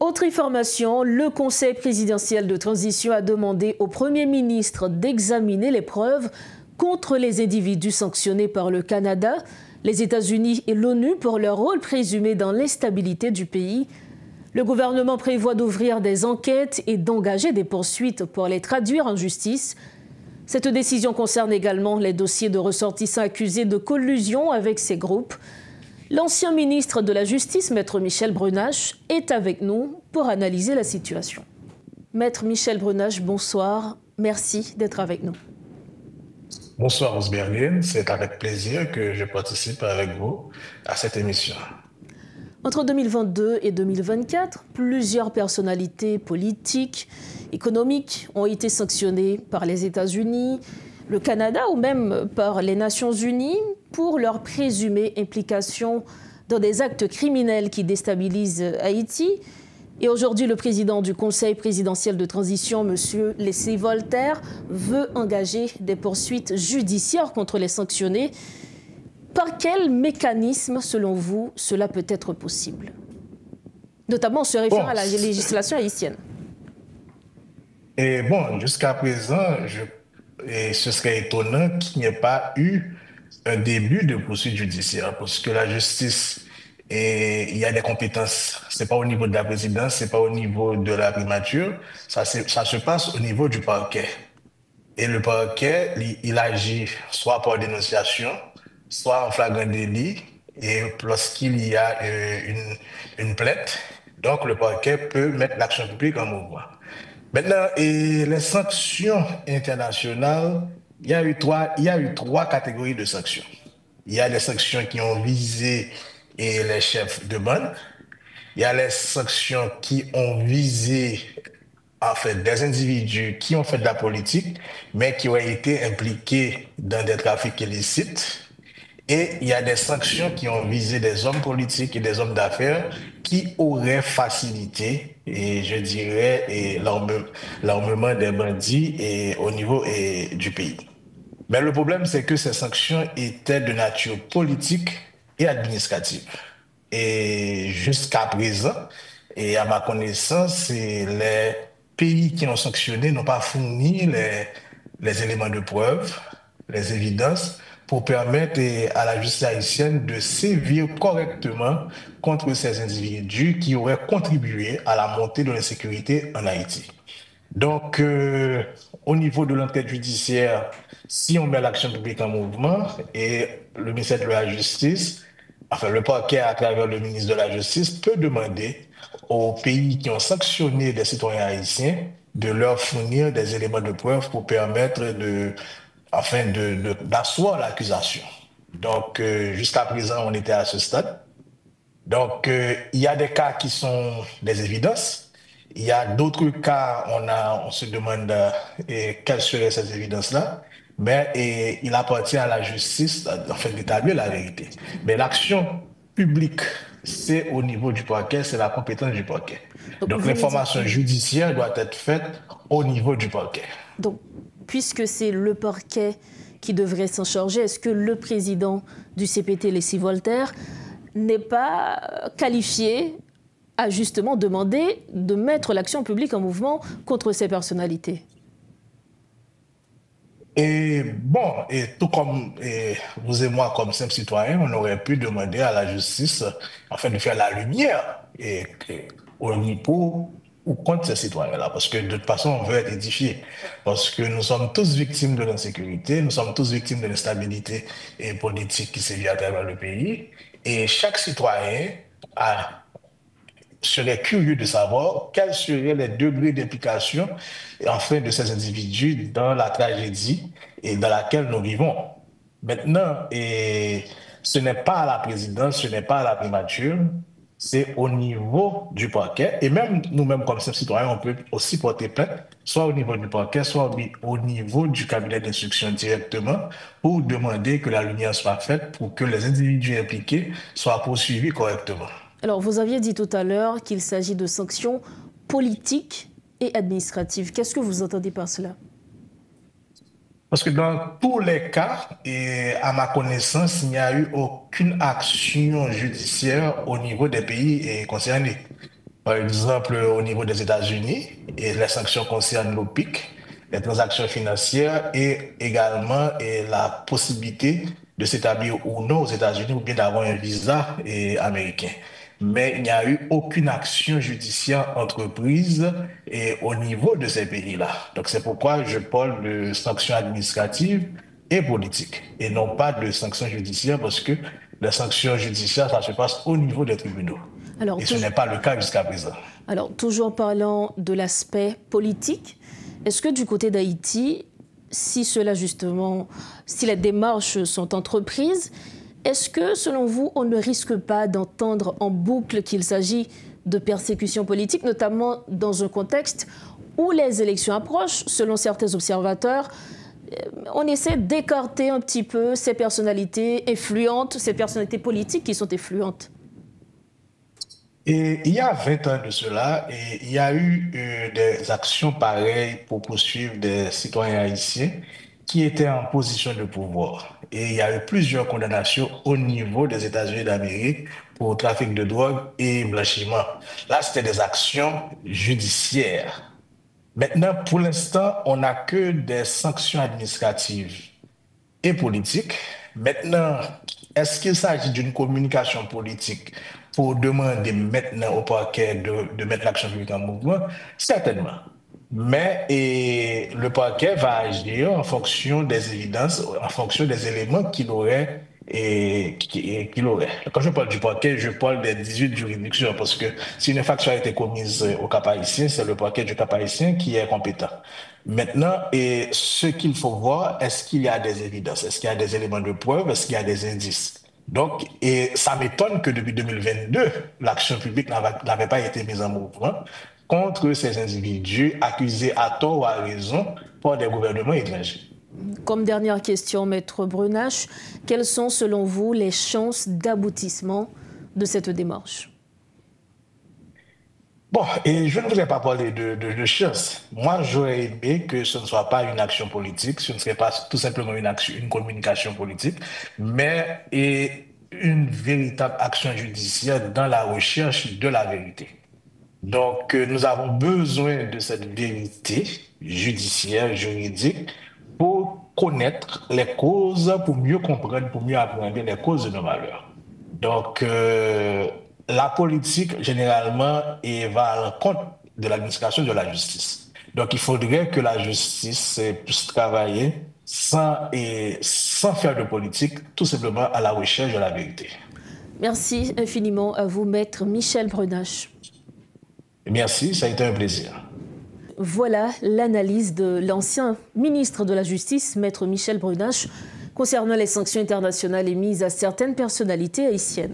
Autre information, le Conseil présidentiel de transition a demandé au Premier ministre d'examiner les preuves contre les individus sanctionnés par le Canada, les États-Unis et l'ONU pour leur rôle présumé dans l'instabilité du pays. Le gouvernement prévoit d'ouvrir des enquêtes et d'engager des poursuites pour les traduire en justice. Cette décision concerne également les dossiers de ressortissants accusés de collusion avec ces groupes. L'ancien ministre de la Justice, Maître Michel Brenache, est avec nous pour analyser la situation. Maître Michel Brenache, bonsoir. Merci d'être avec nous. Bonsoir Osberlin, c'est avec plaisir que je participe avec vous à cette émission. Entre 2022 et 2024, plusieurs personnalités politiques, économiques ont été sanctionnées par les États-Unis, le Canada ou même par les Nations Unies pour leur présumée implication dans des actes criminels qui déstabilisent Haïti. Et aujourd'hui, le président du Conseil présidentiel de transition, M. Leslie Voltaire, veut engager des poursuites judiciaires contre les sanctionnés. Par quel mécanisme, selon vous, cela peut être possible? Notamment en se référant à la législation haïtienne. Et bon, jusqu'à présent, ce serait étonnant qu'il n'y ait pas eu un début de poursuite judiciaire, parce que la justice, il y a des compétences. C'est pas au niveau de la présidence, c'est pas au niveau de la primature, ça se passe au niveau du parquet. Et le parquet, il agit soit par dénonciation, soit en flagrant délit, et lorsqu'il y a une plainte, donc le parquet peut mettre l'action publique en mouvement. Maintenant, et les sanctions internationales, il y a eu trois catégories de sanctions. Il y a les sanctions qui ont visé les chefs de bande. Il y a les sanctions qui ont visé en fait des individus qui ont fait de la politique, mais qui ont été impliqués dans des trafics illicites. Et il y a des sanctions qui ont visé des hommes politiques et des hommes d'affaires qui auraient facilité, et je dirais, l'armement des bandits au niveau du pays. Mais le problème, c'est que ces sanctions étaient de nature politique et administrative. Et jusqu'à présent, et à ma connaissance, les pays qui ont sanctionné n'ont pas fourni les éléments de preuve, les évidences, pour permettre à la justice haïtienne de sévir correctement contre ces individus qui auraient contribué à la montée de l'insécurité en Haïti. Donc, au niveau de l'enquête judiciaire, si on met l'action publique en mouvement et le ministère de la Justice, enfin le parquet à travers le ministre de la Justice peut demander aux pays qui ont sanctionné des citoyens haïtiens de leur fournir des éléments de preuve pour permettre d'asseoir l'accusation. Donc, jusqu'à présent, on était à ce stade. Donc, il y a des cas qui sont des évidences. Il y a d'autres cas, on se demande quelles seraient ces évidences-là. Mais il appartient à la justice d'établir la vérité. Mais l'action publique, c'est au niveau du parquet, c'est la compétence du parquet. Donc l'information judiciaire doit être faite au niveau du parquet. Donc, puisque c'est le parquet qui devrait s'en charger, est-ce que le président du CPT, Leslie Voltaire, n'est pas qualifié à justement demander de mettre l'action publique en mouvement contre ces personnalités? Et bon, tout comme vous et moi, comme simples citoyens, on aurait pu demander à la justice afin de faire la lumière au niveau ou contre ces citoyens-là, parce que de toute façon, on veut être édifié, parce que nous sommes tous victimes de l'insécurité, nous sommes tous victimes de l'instabilité politique qui sévit à travers le pays, et chaque citoyen serait curieux de savoir quels seraient les degrés d'implication de ces individus dans la tragédie et dans laquelle nous vivons. Maintenant, ce n'est pas à la présidence, ce n'est pas à la primature, c'est au niveau du parquet. Et même nous-mêmes, comme citoyens, on peut aussi porter plainte, soit au niveau du parquet, soit au niveau du cabinet d'instruction directement, pour demander que la lumière soit faite pour que les individus impliqués soient poursuivis correctement. Alors, vous aviez dit tout à l'heure qu'il s'agit de sanctions politiques et administratives. Qu'est-ce que vous entendez par cela? Parce que dans tous les cas, et à ma connaissance, il n'y a eu aucune action judiciaire au niveau des pays concernés. Par exemple, au niveau des États-Unis, et les sanctions concernent l'OPIC, les transactions financières et également la possibilité de s'établir ou non aux États-Unis ou bien d'avoir un visa américain. Mais il n'y a eu aucune action judiciaire entreprise au niveau de ces pays-là. Donc c'est pourquoi je parle de sanctions administratives et politiques et non pas de sanctions judiciaires parce que les sanctions judiciaires, ça se passe au niveau des tribunaux. Alors, Et ce n'est pas le cas jusqu'à présent. Alors, toujours parlant de l'aspect politique, est-ce que du côté d'Haïti, si cela justement, si les démarches sont entreprises, est-ce que, selon vous, on ne risque pas d'entendre en boucle qu'il s'agit de persécutions politiques, notamment dans un contexte où les élections approchent, selon certains observateurs, on essaie d'écarter un petit peu ces personnalités influentes, ces personnalités politiques qui sont influentes? Et il y a 20 ans de cela, et il y a eu des actions pareilles pour poursuivre des citoyens haïtiens qui étaient en position de pouvoir. Et il y a eu plusieurs condamnations au niveau des États-Unis d'Amérique pour trafic de drogue et blanchiment. Là, c'était des actions judiciaires. Maintenant, pour l'instant, on n'a que des sanctions administratives et politique. Maintenant, est-ce qu'il s'agit d'une communication politique pour demander maintenant au parquet de mettre l'action publique en mouvement? Certainement. Mais le parquet va agir en fonction des évidences, en fonction des éléments qu'il aurait qu'il aurait. Quand je parle du parquet, je parle des 18 juridictions parce que si une infraction a été commise au Cap haïtien, c'est le parquet du Cap haïtien qui est compétent. Maintenant, ce qu'il faut voir, est-ce qu'il y a des évidences, est-ce qu'il y a des éléments de preuve, est-ce qu'il y a des indices? Donc, ça m'étonne que depuis 2022, l'action publique n'avait pas été mise en mouvement contre ces individus accusés à tort ou à raison par des gouvernements étrangers. Comme dernière question, Maître Brunache, quelles sont selon vous les chances d'aboutissement de cette démarche? Bon, et je ne voudrais pas parler de chance. Moi, j'aurais aimé que ce ne soit pas une action politique, ce ne serait pas tout simplement une communication politique, mais une véritable action judiciaire dans la recherche de la vérité. Donc, nous avons besoin de cette vérité judiciaire, juridique, pour connaître les causes, pour mieux comprendre, pour mieux appréhender les causes de nos malheurs. Donc, la politique, généralement, va à l'encontre de l'administration de la justice. Donc, il faudrait que la justice puisse travailler sans faire de politique, tout simplement à la recherche de la vérité. Merci infiniment à vous, Maître Michel Brunache. Merci, ça a été un plaisir. Voilà l'analyse de l'ancien ministre de la Justice, Maître Michel Brunache, concernant les sanctions internationales émises à certaines personnalités haïtiennes.